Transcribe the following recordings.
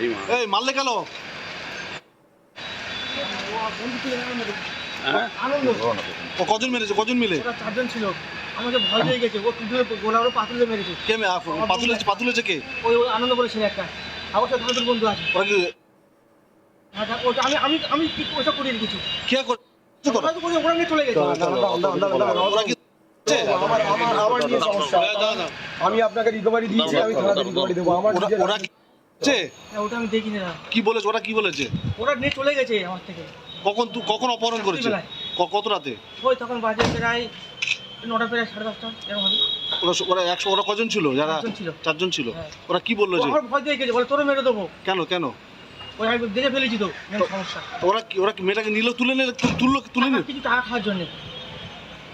এই মারলে কেন? ও কজন মেরেছে? কজন মিলে? ওরা চারজন ছিল। আমাকে ভয় পেয়ে গেছে। ও তুলে গোলা ওরা পাতুলে মেরেছে। কে পাতুলেছে কে? ওই আনন্দ করে ছেলে একটা। আমার সাথে দুটো বন্ধু আছে। ওরা কি ওটা আমি কি ওটা করিয়ে কিছু। কে করে? ওরা তো করে ওরা নিয়ে চলে গেছে। ওরা কি আমার নিয়ে সমস্যা। আমি আপনাকে রিকভারি দিয়েছি, আমি থানাতে রিকভারি দেবো। আমার ওরা কি করছে? ওটা আমি দেখিনি না। কি বলেছে? ওরা কি বলেছে? ওরা নিয়ে চলে গেছে আমার থেকে। কখন অপহরণ করেছে? কত রাতে? ওই তখন বাজে প্রায় 9টা প্রায় 10:30 এরকম হবে। ওরা কজন ছিল? যারা চারজন ছিল। ওরা কি বললো যে? আমার ভয় পেয়ে গেছে, বলে তোরে মেরে দেবো। কেন? ওই আমি দেখে ফেলেছি তো সমস্যা। ওরা কি মেয়েটাকে নিল? তুলে নিল কিছু টাকা খাওয়ার জন্য।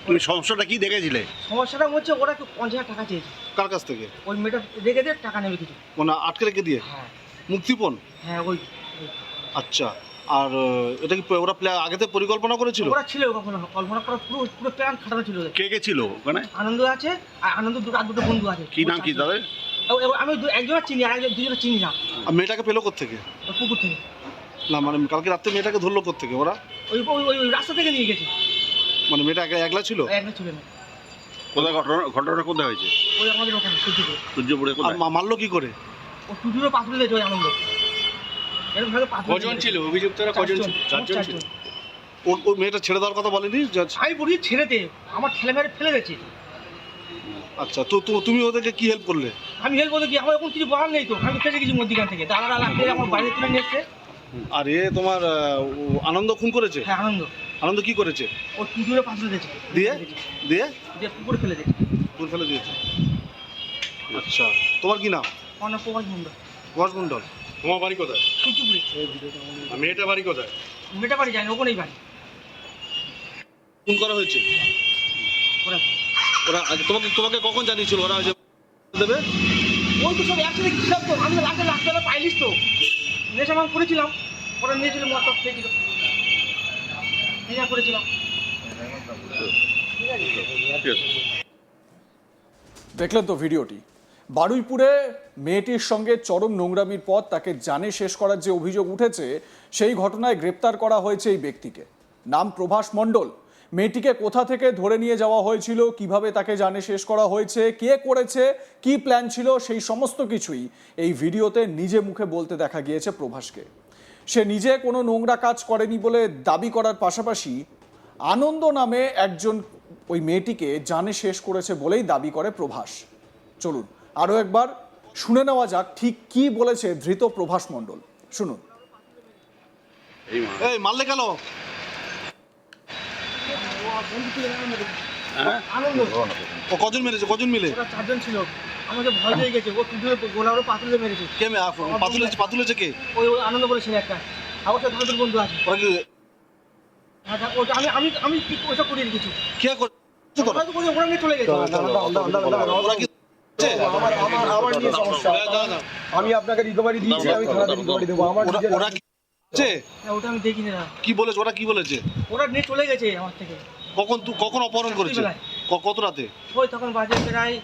তুমি সমস্যাটা কি দেখেছিলে? সমস্যাটা হচ্ছে ওরা 50,000 টাকা চেয়েছে। কার কাছ থেকে? ওই মেয়েটা রেখে দিয়ে টাকা নেবে কিছু। মানে আটকে রেখে দিয়ে? হ্যাঁ মুক্তিপণ? হ্যাঁ ওই। আচ্ছা, আর এটা কি ওরা আগেতে পরিকল্পনা করেছিল? ওরা ছিল কখনো কল্পনা করা পুরো প্ল্যান খাটানো ছিল। কে ছিল ওখানে? আনন্দ আছে, আর আনন্দ দুটো বন্ধু আছে। কি নাম কি তাদের? আমি একজনের চিনি, আর দুজনের চিনি না। আর মেয়েটাকে পেলো কোত্থেকে? পুকুর থেকে। না মানে কালকে রাত্রে মেয়েটাকে ধরলো কোত্থেকে ওরা? ওই রাস্তা থেকে নিয়ে গেছে। মানে মেয়েটা একলা ছিল? একলা ছিল না। কোথায় ঘটনাটা কোথায় হয়েছে? ওই আমাদের ওখানে সূর্যপুরে। আর মারলো কি করে? ও টুটুরে পাথর দিয়েছে ওই আনন্দ। এরকম ভাবে পাথর। কজন ছিল অভিযুক্তরা? কজন ছিল? চারজন ছিল। ও মেয়েটা ছেড়ে দেওয়ার কথা বলেনি? আমি বলি ছেড়ে দে, আমার ঠেলে মেরে ফেলে গেছে। আচ্ছা, তো তুমি ওদেরকে কি হেল্প করলে? আমি হেল্প করতে কি, আমার এখন কিছু বলার নেই তো। আমি ফেসে গেছি মধ্যিখান থেকে, দাঁড়া লাগতে আমার বাইরে তুলে নিয়ে এসছে। আর তোমার আনন্দ খুন করেছে? হ্যাঁ আনন্দ কি করেছে? ও টুটুরে পাথর দিয়েছে। দিয়ে পুকুরে ফেলে দিয়েছে। পুকুর ফেলে দিয়েছে। আচ্ছা, তোমার কি নাম? অনেক প্রকাশ মন্ডল। প্রকাশ মন্ডল। তোমার বাড়ি কোথায়? সূর্যপুরে। আর মেয়েটা বাড়ি কোথায়? মেয়েটা বাড়ি যায় না, ওখানেই বাড়ি। খুন করা হয়েছে? ওরা তোমাকে কখন জানিয়েছিল ওরা যে দেবে? ওই তো সব একসাথে ছিলাম তো, আমি লাগতে পাইলিস তো। নেশা ভাঙ করেছিলাম, ওরা নিয়েছিল মদ খেয়েছিল, নেশা করেছিলাম। দেখলেন তো ভিডিওটি। বারুইপুরে মেয়েটির সঙ্গে চরম নোংরামির পর তাকে জানে শেষ করার যে অভিযোগ উঠেছে, সেই ঘটনায় গ্রেপ্তার করা হয়েছে এই ব্যক্তিকে। নাম প্রভাস মণ্ডল। মেয়েটিকে কোথা থেকে ধরে নিয়ে যাওয়া হয়েছিল, কিভাবে তাকে জানে শেষ করা হয়েছে, কে করেছে, কি প্ল্যান ছিল, সেই সমস্ত কিছুই এই ভিডিওতে নিজে মুখে বলতে দেখা গিয়েছে প্রভাসকে। সে নিজে কোনো নোংরা কাজ করেনি বলে দাবি করার পাশাপাশি আনন্দ নামে একজন ওই মেয়েটিকে জানে শেষ করেছে বলেই দাবি করে প্রভাস। চলুন আরও একবার শুনে নেওয়া যাক ঠিক কি বলেছে ধৃত প্রভাস মণ্ডল। শুনুন। এই মারলে কেন? আনন্দ। ও কজন মেরেছে? কজন মিলে? ওরা চারজন ছিল। আমাকে ভয় পেয়ে গেছে। ও টুটুরে গোলা ওরা পাতুলে মেরেছে। কে পাতুলেছে কে? ওই আনন্দ করে ছেলে একটা। আমার সাথে দুটো বন্ধু আছে। ওরা কি ওটা আমি কি ওটা করিয়ে কিছু। কে করে? ওরা তো করে ওরা নিয়ে চলে গেছে। ওরা কি আমার নিয়ে সমস্যা। আমি আপনাকে রিকভারি দিয়েছি, আমি থানাতে রিকভারি দেবো। আমার ওরা কি করছে? ওটা আমি দেখিনি না। কি বলেছে? ওরা কি বলেছে? ওরা নিয়ে চলে গেছে আমার থেকে। কখন অপহরণ করেছে? কত রাতে? ওই তখন বাজে প্রায়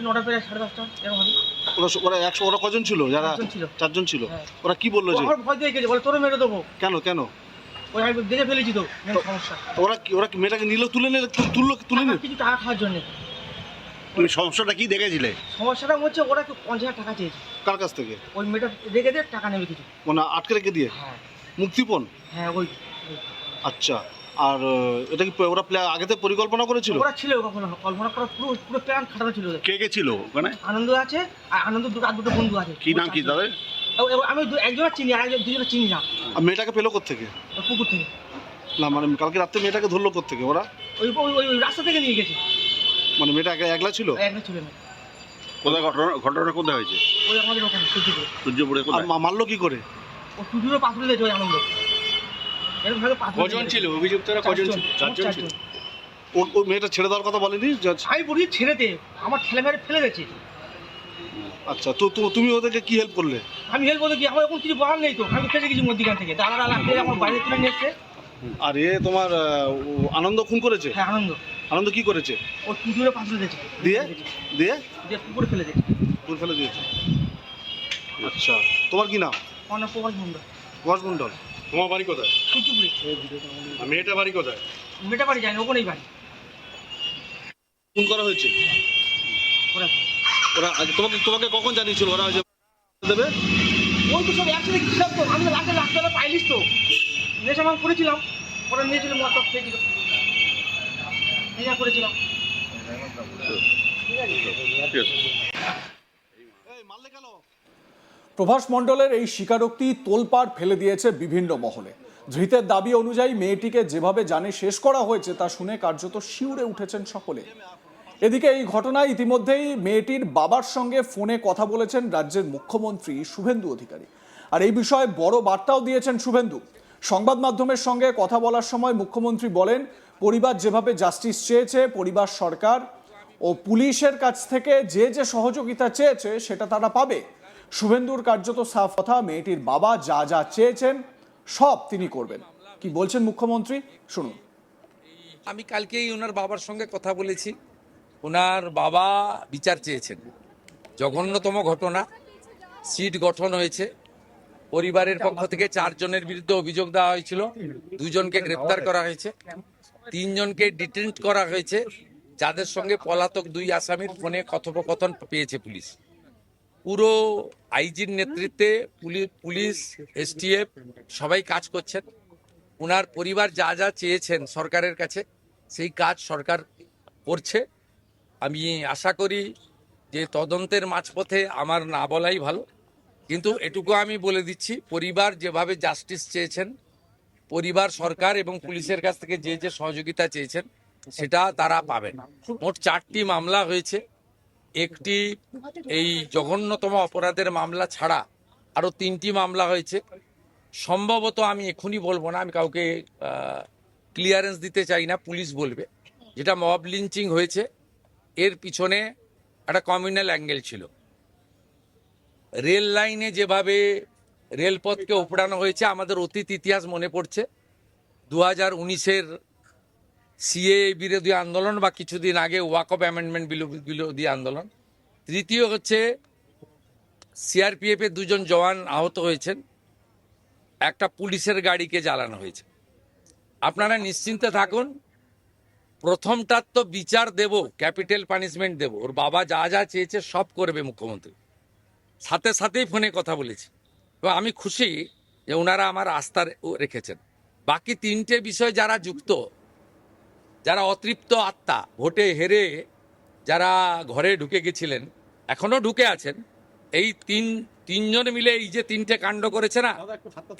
9টা প্রায় 10:30 এরকম হবে। ওরা কজন ছিল? যারা চারজন ছিল। ওরা কি বললো যে? আমার ভয় পেয়ে গেছে, বলে তোরে মেরে দেবো। কেন? ওই আমি দেখে ফেলেছি তো সমস্যা। ওরা কি মেয়েটাকে নিল? তুলে নিল কিছু টাকা খাওয়ার জন্য। তুমি সমস্যাটা কি দেখেছিলে? সমস্যাটা হচ্ছে ওরা 50,000 টাকা চেয়েছে। কার কাছ থেকে? ওই মেয়েটা রেখে দিয়ে টাকা নেবে কিছু। মানে আটকে রেখে দিয়ে? হ্যাঁ মুক্তিপণ? হ্যাঁ ওই। আচ্ছা, আর এটা কি ওরা আগেতে পরিকল্পনা করেছিল? ওরা ছিল কখনো কল্পনা করা পুরো প্ল্যান খাটানো ছিল। কে ছিল ওখানে? আনন্দ আছে, আর আনন্দ দুটো বন্ধু আছে। কি নাম কি তাদের? আমি একজনের চিনি, আর দুজনের চিনি না। আর মেয়েটাকে পেলো কোত্থেকে? পুকুর থেকে। না মানে কালকে রাত্রে মেয়েটাকে ধরলো কোত্থেকে ওরা? ওই রাস্তা থেকে নিয়ে গেছে। মানে মেয়েটা একলা ছিল? একলা ছিল না। কোথায় ঘটনাটা কোথায় হয়েছে? ওই আমাদের ওখানে সূর্যপুরে। আর মারলো কি করে? ও টুটুরে পাথর দিয়েছে ওই আনন্দ। এরকম ভাবে পাথর। কজন ছিল অভিযুক্তরা? কজন ছিল? চারজন ছিল। ও মেয়েটা ছেড়ে দেওয়ার কথা বলেনি? আমি বলি ছেড়ে দে, আমার ঠেলে মেরে ফেলে গেছে। আচ্ছা, তো তুমি ওদেরকে কি হেল্প করলে? আমি হেল্প করতে কি, আমার এখন কিছু বলার নেই তো। আমি ফেসে গেছি মধ্যিখান থেকে, দাঁড়া লাগতে আমার বাইরে তুলে নিয়ে এসছে। আর তোমার আনন্দ খুন করেছে? হ্যাঁ আনন্দ কি করেছে? ও টুটুরে পাথর দিয়েছে। দিয়ে পুকুরে ফেলে দিয়েছে। পুকুর ফেলে দিয়েছে। আচ্ছা, তোমার কি নাম? অনেক প্রকাশ মন্ডল প্রভাস মণ্ডল। তোমার বাড়ি কোথায়? কুচুপুরি আর মেয়েটা বাড়ি কোথায়? মেটা বাড়ি যায়নি ওখানেই বাড়ি ফোন করা হয়েছে? ওরা ওরা তোমাকে কখন জানিয়েছিল ওরা যে দেবে? ওই তো সব একসাথে হিসাব তো আমি তো লাখ পাইলিস তো নেশা ভাঙ করেছিলাম ওরা নিয়েছিল মদ টক খেয়েছিল নেশা করেছিলাম এই মারলে কেন? প্রভাস মণ্ডলের এই স্বীকারোক্তি তোলপাড় ফেলে দিয়েছে বিভিন্ন মহলে। ধৃতের দাবি অনুযায়ী মেয়েটিকে যেভাবে জানে শেষ করা হয়েছে তা শুনে কার্যত শিউরে উঠেছেন সকলে। এদিকে এই ঘটনায় ইতিমধ্যেই মেয়েটির বাবার সঙ্গে ফোনে কথা বলেছেন রাজ্যের মুখ্যমন্ত্রী শুভেন্দু অধিকারী। আর এই বিষয়ে বড় বার্তাও দিয়েছেন শুভেন্দু। সংবাদ মাধ্যমের সঙ্গে কথা বলার সময় মুখ্যমন্ত্রী বলেন, পরিবার যেভাবে জাস্টিস চেয়েছে, পরিবার সরকার ও পুলিশের কাছ থেকে যে যে সহযোগিতা চেয়েছে সেটা তারা পাবে। শুভেন্দুর কার্যত সাফ কথা, মেয়েটির বাবা যা যা চেয়েছেন সব তিনি করবেন। কি বলছেন মুখ্যমন্ত্রী শুনুন। আমি কালকেই ওনার বাবার সঙ্গে কথা বলেছি। ওনার বাবা বিচার চেয়েছেন। জঘন্যতম ঘটনা, সিট গঠন হয়েছে। পরিবারের পক্ষ থেকে 4 জনের বিরুদ্ধে অভিযোগ দেওয়া হয়েছিল, 2 জনকে গ্রেপ্তার করা হয়েছে, 3 জনকে ডিটেন্ট করা হয়েছে, যাদের সঙ্গে পলাতক 2 আসামির ফোনে কথোপকথন পেয়েছে পুলিশ। পুরো আইজির নেতৃত্বে পুলিশ, এসটিএফ সবাই কাজ করছেন। ওনার পরিবার যা যা চেয়েছেন সরকারের কাছে সেই কাজ সরকার করছে। আমি আশা করি যে তদন্তের মাঝপথে আমার না বলাই ভালো, কিন্তু এটুকু আমি বলে দিচ্ছি, পরিবার যেভাবে জাস্টিস চেয়েছেন, পরিবার সরকার এবং পুলিশের কাছ থেকে যে যে সহযোগিতা চেয়েছেন সেটা তারা পাবেন। মোট 4টি মামলা হয়েছে। একটি এই জঘন্যতম অপরাধের মামলা ছাড়া আরো 3টি মামলা হয়েছে। সম্ভবত আমি এখনই বলবো না, আমি কাউকে ক্লিয়ারেন্স দিতে চাই না, পুলিশ বলবে। যেটা মব লিঞ্চিং হয়েছে এর পিছনে একটা কমিউনাল অ্যাঙ্গেল ছিল। রেল লাইনে যেভাবে রেলপথকে উপড়ানো হয়েছে, আমাদের অতীত ইতিহাস মনে পড়ছে। 2019-এর সিএ বিরোধী আন্দোলন বা কিছুদিন আগে ওয়াকফ অ্যামেন্ডমেন্ট বিরোধী আন্দোলন। তৃতীয় হচ্ছে সিআরপিএফের 2 জন জওয়ান আহত হয়েছেন, একটা পুলিশের গাড়িকে জ্বালানো হয়েছে। আপনারা নিশ্চিন্তে থাকুন, প্রথমটার তো বিচার দেব, ক্যাপিটাল পানিশমেন্ট দেব। ওর বাবা যা যা চেয়েছে সব করবে মুখ্যমন্ত্রী। সাথে সাথেই ফোনে কথা বলেছি এবং আমি খুশি যে ওনারা আমার আস্থা রেখেছেন। বাকি 3টে বিষয় যারা যুক্ত, যারা অতৃপ্ত আত্মা, ভোটে হেরে যারা ঘরে ঢুকে গেছিলেন, এখনো ঢুকে আছেন, এই তিনজন মিলে এই যে 3টে কাণ্ড করেছে না,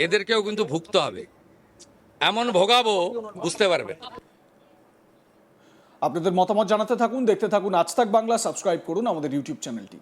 এদেরকেও কিন্তু ভুগতে হবে। এমন ভোগাবো বুঝতে পারবে। আপনাদের মতামত জানাতে থাকুন, দেখতে থাকুন আজ তাক বাংলা, সাবস্ক্রাইব করুন আমাদের ইউটিউব চ্যানেলটি।